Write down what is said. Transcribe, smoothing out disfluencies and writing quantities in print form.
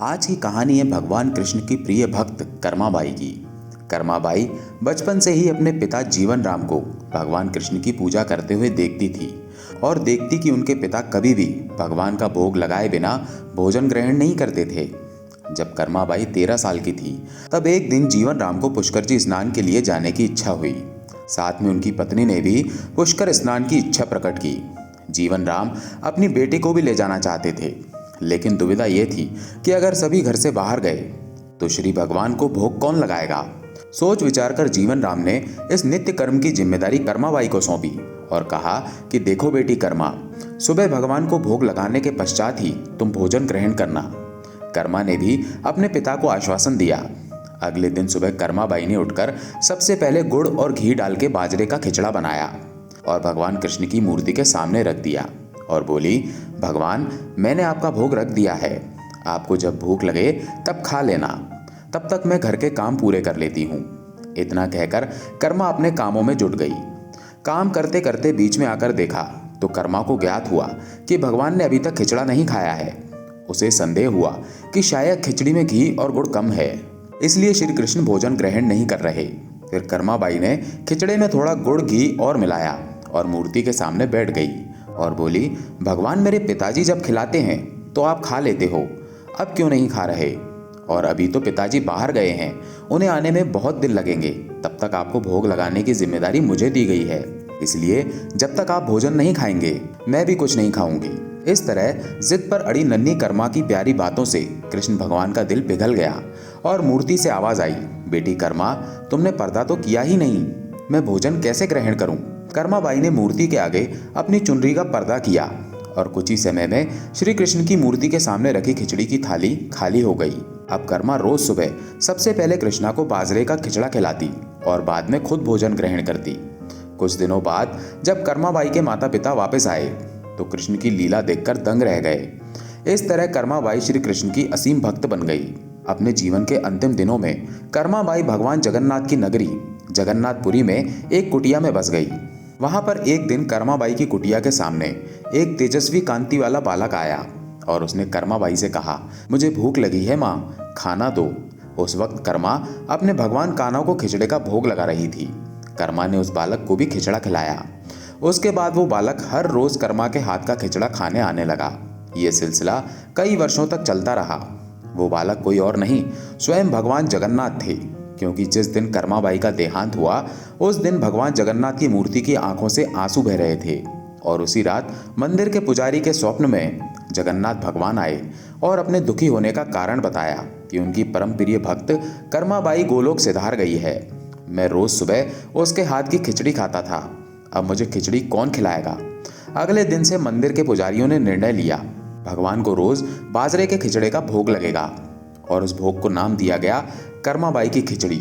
आज की कहानी है भगवान कृष्ण की प्रिय भक्त कर्माबाई की। कर्माबाई बचपन से ही अपने पिता जीवन राम को भगवान कृष्ण की पूजा करते हुए देखती थी और देखती कि उनके पिता कभी भी भगवान का भोग लगाए बिना भोजन ग्रहण नहीं करते थे। जब कर्माबाई 13 साल की थी तब एक दिन जीवन राम को पुष्कर जी स्नान के लिए जाने की इच्छा हुई। साथ में उनकी पत्नी ने भी पुष्कर स्नान की इच्छा प्रकट की। जीवन राम अपनी बेटी को भी ले जाना चाहते थे, लेकिन दुविधा ये थी कि अगर सभी घर से बाहर गए तो श्री भगवान को भोग कौन लगाएगा। सोच विचार कर जीवन राम ने इस नित्य कर्म की जिम्मेदारी कर्माबाई को सौंपी और कहा कि देखो बेटी कर्मा, सुबह भगवान को भोग लगाने के पश्चात ही तुम भोजन ग्रहण करना। कर्मा ने भी अपने पिता को आश्वासन दिया। अगले दिन सुबह कर्माबाई ने उठकर सबसे पहले गुड़ और घी डाल के बाजरे का खिचड़ा बनाया और भगवान कृष्ण की मूर्ति के सामने रख दिया और बोली, भगवान मैंने आपका भोग रख दिया है, आपको जब भूख लगे तब खा लेना, तब तक मैं घर के काम पूरे कर लेती हूँ। इतना कहकर कर्मा अपने कामों में जुट गई। काम करते करते बीच में आकर देखा तो कर्मा को ज्ञात हुआ कि भगवान ने अभी तक खिचड़ा नहीं खाया है। उसे संदेह हुआ कि शायद खिचड़ी में घी और गुड़ कम है, इसलिए श्री कृष्ण भोजन ग्रहण नहीं कर रहे। फिर कर्माबाई ने खिचड़े में थोड़ा गुड़ घी और मिलाया और मूर्ति के सामने बैठ गई और बोली, भगवान मेरे पिताजी जब खिलाते हैं तो आप खा लेते हो, अब क्यों नहीं खा रहे? और अभी तो पिताजी बाहर गए हैं, उन्हें आने में बहुत दिन लगेंगे, तब तक आपको भोग लगाने की जिम्मेदारी मुझे दी गई है, इसलिए जब तक आप भोजन नहीं खाएंगे मैं भी कुछ नहीं खाऊंगी। इस तरह जिद पर अड़ी नन्ही कर्मा की प्यारी बातों से कृष्ण भगवान का दिल पिघल गया और मूर्ति से आवाज आई, बेटी कर्मा, तुमने पर्दा तो किया ही नहीं, मैं भोजन कैसे ग्रहण करूं? कर्माबाई ने मूर्ति के आगे अपनी चुनरी का पर्दा किया और कुछ ही समय में श्री कृष्ण की मूर्ति के सामने रखी खिचड़ी की थाली खाली हो गई। अब कर्मा रोज सुबह सबसे पहले कृष्णा को बाजरे का खिचड़ा खिलाती और बाद में खुद भोजन ग्रहण करती। कुछ दिनों बाद जब कर्माबाई के माता पिता वापस आए तो कृष्ण की लीला देखकर दंग रह गए। इस तरह कर्माबाई श्री कृष्ण की असीम भक्त बन गई। अपने जीवन के अंतिम दिनों में कर्माबाई भगवान जगन्नाथ की नगरी जगन्नाथपुरी में एक कुटिया में बस गई। वहां पर एक दिन कर्माबाई की कुटिया के सामने एक तेजस्वी कांति वाला बालक आया और उसने कर्माबाई से कहा, मुझे भूख लगी है माँ, खाना दो। उस वक्त कर्मा अपने भगवान कान्हा को खिचड़े का भोग लगा रही थी। कर्मा ने उस बालक को भी खिचड़ा खिलाया। उसके बाद वो बालक हर रोज कर्मा के हाथ का खिचड़ा खाने आने लगा। ये सिलसिला कई वर्षों तक चलता रहा। वो बालक कोई और नहीं, स्वयं भगवान जगन्नाथ थे, क्योंकि जिस दिन कर्माबाई का देहांत हुआ उस दिन भगवान जगन्नाथ की मूर्ति की आंखों से आंसू बह रहे थे और उसी रात मंदिर के पुजारी के स्वप्न में जगन्नाथ भगवान आए और अपने दुखी होने का कारण बताया कि उनकी परम प्रिय भक्त कर्माबाई गोलोक सिधार गई है। मैं रोज सुबह उसके हाथ की खिचड़ी खाता था, अब मुझे खिचड़ी कौन खिलाएगा? अगले दिन से मंदिर के पुजारियों ने निर्णय लिया, भगवान को रोज बाजरे के खिचड़े का भोग लगेगा और उस भोग को नाम दिया गया कर्माबाई की खिचड़ी।